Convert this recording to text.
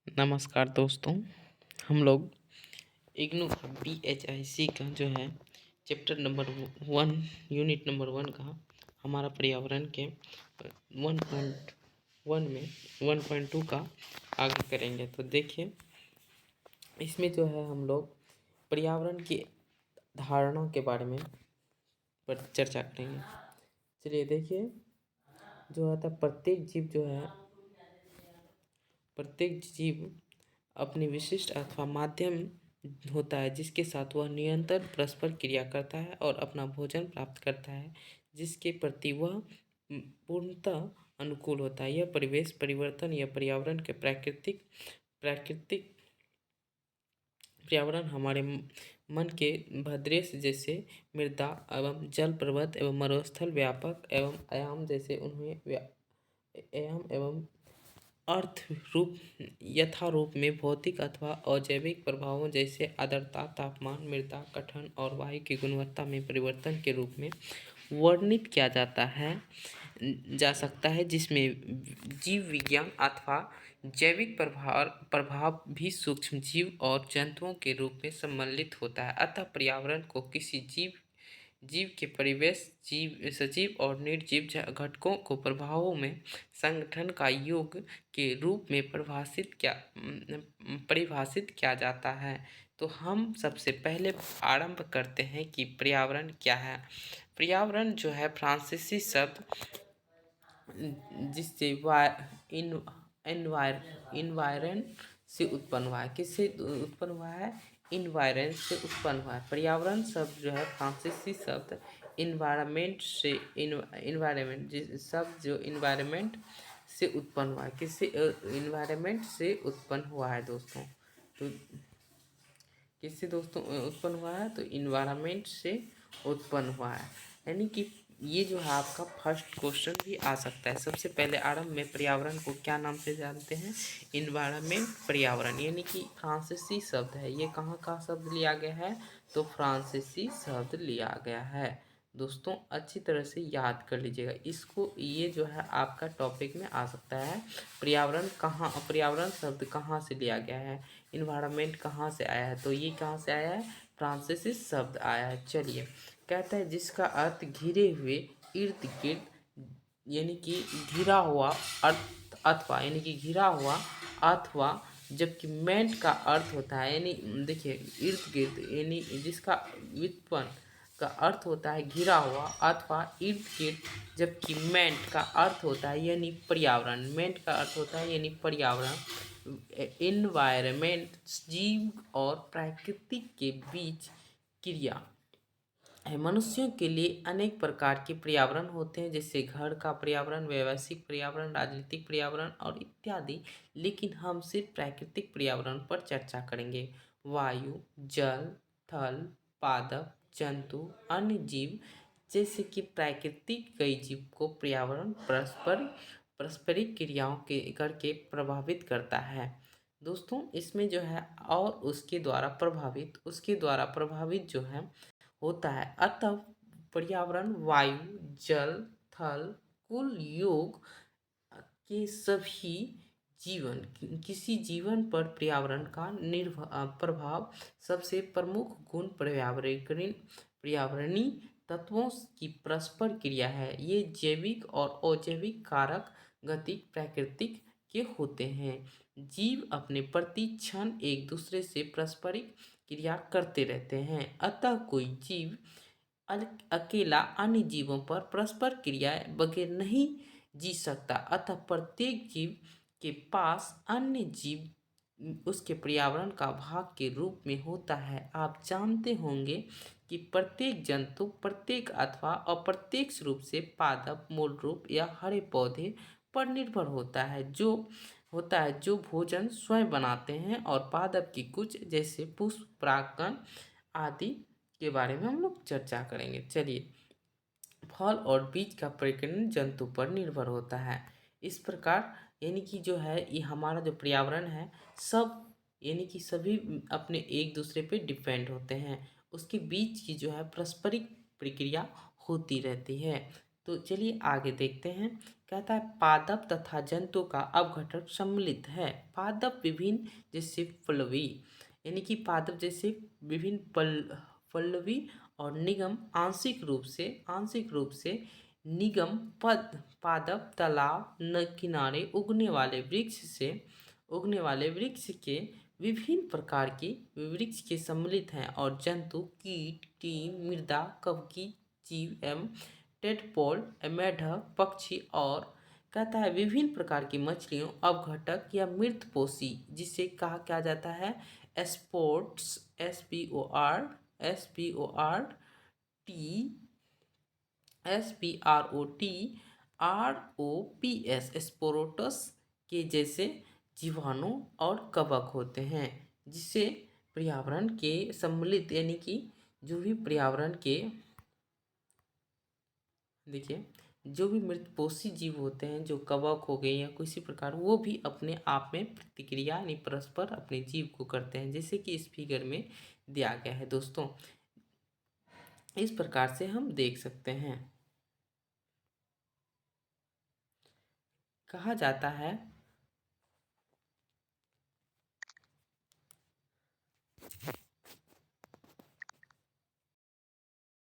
नमस्कार दोस्तों। हम लोग इग्नू का BHIC का जो है चैप्टर नंबर 1 यूनिट नंबर 1 का हमारा पर्यावरण के 1.1 में 1.2 का आगे करेंगे। तो देखिए, इसमें जो है हम लोग पर्यावरण की धारणा के बारे में पर चर्चा करेंगे। चलिए देखिए, जो है प्रत्येक जीव अपनी विशिष्ट अथवा माध्यम होता है जिसके साथ वह निरंतर परस्पर क्रिया करता है और अपना भोजन प्राप्त करता है, जिसके प्रति वह पूर्णतः अनुकूल होता है। यह परिवेश परिवर्तन या पर्यावरण के प्राकृतिक पर्यावरण हमारे मन के भद्रेश जैसे मृदा एवं जल पर्वत एवं मरुस्थल व्यापक एवं आयाम जैसे उन्हें आयाम एवं अर्थ रूप यथा रूप में भौतिक अथवा अजैविक प्रभावों जैसे आर्द्रता, तापमान, मृदा गठन और वायु की गुणवत्ता में परिवर्तन के रूप में वर्णित किया जा सकता है, जिसमें जीव विज्ञान अथवा जैविक प्रभाव भी सूक्ष्म जीव और जंतुओं के रूप में सम्मिलित होता है। अतः पर्यावरण को किसी जीव के परिवेश, सजीव और निर्जीव घटकों को प्रभावों में संगठन का योग के रूप में परिभाषित किया जाता है। तो हम सबसे पहले आरंभ करते हैं कि पर्यावरण क्या है। पर्यावरण जो है फ्रांसीसी शब्द जिससे इन्वायरन से उत्पन्न हुआ है। किससे उत्पन्न हुआ है? इन्वायरन से उत्पन्न हुआ है। पर्यावरण शब्द जो है फ्रांसीसी शब्द इन्वायरमेंट से उत्पन्न हुआ है। किससे? इन्वायरमेंट से उत्पन्न हुआ है दोस्तों। तो किससे दोस्तों उत्पन्न हुआ है? तो इन्वायरमेंट से उत्पन्न हुआ है। यानी कि ये जो है आपका फर्स्ट क्वेश्चन भी आ सकता है। सबसे पहले आरंभ में पर्यावरण को क्या नाम से जानते हैं? इन्वायरमेंट, पर्यावरण। यानी कि फ्रांसीसी शब्द है। ये कहाँ का शब्द लिया गया है? तो फ्रांसीसी शब्द लिया गया है। दोस्तों अच्छी तरह से याद कर लीजिएगा इसको। ये जो है आपका टॉपिक में आ सकता है। पर्यावरण शब्द कहाँ से लिया गया है? इन्वायरमेंट कहाँ से आया है? तो ये कहाँ से आया है? फ्रांसीसी शब्द आया है। चलिए, कहता है जिसका अर्थ घिरे हुए, इर्द गिर्द, यानी कि घिरा हुआ अर्थ अथवा यानी कि घिरा हुआ अथवा, जबकि मेंट का अर्थ होता है, यानी देखिए इर्द गिर्द, यानी जिसका व्युत्पन्न का अर्थ होता है घिरा हुआ अथवा इर्द गिर्द, जबकि मेंट का अर्थ होता है यानी पर्यावरण। मेंट का अर्थ होता है यानी पर्यावरण। एनवायरमेंट जीव और प्रकृति के बीच क्रिया है। मनुष्यों के लिए अनेक प्रकार के पर्यावरण होते हैं, जैसे घर का पर्यावरण, व्यवसायिक पर्यावरण, राजनीतिक पर्यावरण और इत्यादि। लेकिन हम सिर्फ प्राकृतिक पर्यावरण पर चर्चा करेंगे। वायु, जल, थल, पादप, जंतु, अन्य जीव जैसे कि प्राकृतिक कई जीव को पर्यावरण पारस्परिक क्रियाओं के करके प्रभावित करता है। दोस्तों इसमें जो है और उसके द्वारा प्रभावित जो है होता है। अतः पर्यावरण वायु, जल, थल, कुल योग के सभी किसी जीवन पर पर्यावरण का प्रभाव सबसे प्रमुख गुण पर्यावरणीय तत्वों की परस्पर क्रिया है। ये जैविक और अजैविक कारक गतिक प्राकृतिक के होते हैं। जीव अपने प्रति क्षण एक दूसरे से पारस्परिक क्रिया करते रहते हैं। अतः कोई जीव अकेला अन्य जीवों पर परस्पर क्रियाएं बगैर नहीं जी सकता। अतः प्रत्येक जीव के पास अन्य जीव उसके पर्यावरण का भाग के रूप में होता है। आप जानते होंगे कि प्रत्येक जंतु प्रत्येक अथवा अप्रत्यक्ष रूप से पादप, मूल रूप या हरे पौधे पर निर्भर होता है जो भोजन स्वयं बनाते हैं, और पादप की कुछ जैसे पुष्प, परागकण आदि के बारे में हम लोग चर्चा करेंगे। चलिए, फल और बीज का प्रकीर्णन जंतु पर निर्भर होता है। इस प्रकार यानी कि जो है ये हमारा जो पर्यावरण है सब यानी कि सभी अपने एक दूसरे पे डिपेंड होते हैं। उसके बीच की जो है पारस्परिक प्रक्रिया होती रहती है। तो चलिए आगे देखते हैं। कहता है पादप तथा जंतु का अपघटन सम्मिलित है। पादप विभिन्न जैसे पल्लवी, यानी कि पादप जैसे विभिन्न पल्लवी और निगम आंशिक रूप से निगम पादप तालाब न किनारे उगने वाले वृक्ष के विभिन्न प्रकार के वृक्ष के सम्मिलित हैं। और जंतु कीट कीट मृदा कवकी जीव एवं टेडपोल मेढक पक्षी और कहता है विभिन्न प्रकार की मछलियों अपघटक या मृतपोषी जिसे कहा क्या जाता है स्पोर्ट्स SPORTS स्पोरोटस के जैसे जीवाणु और कवक होते हैं, जिससे पर्यावरण के सम्मिलित यानी कि जो भी पर्यावरण के देखिए जो भी मृतपोषी जीव होते हैं, जो कवक हो गए या किसी प्रकार, वो भी अपने आप में प्रतिक्रिया यानी परस्पर अपने जीव को करते हैं, जैसे कि इस फिगर में दिया गया है दोस्तों। इस प्रकार से हम देख सकते हैं। कहा जाता है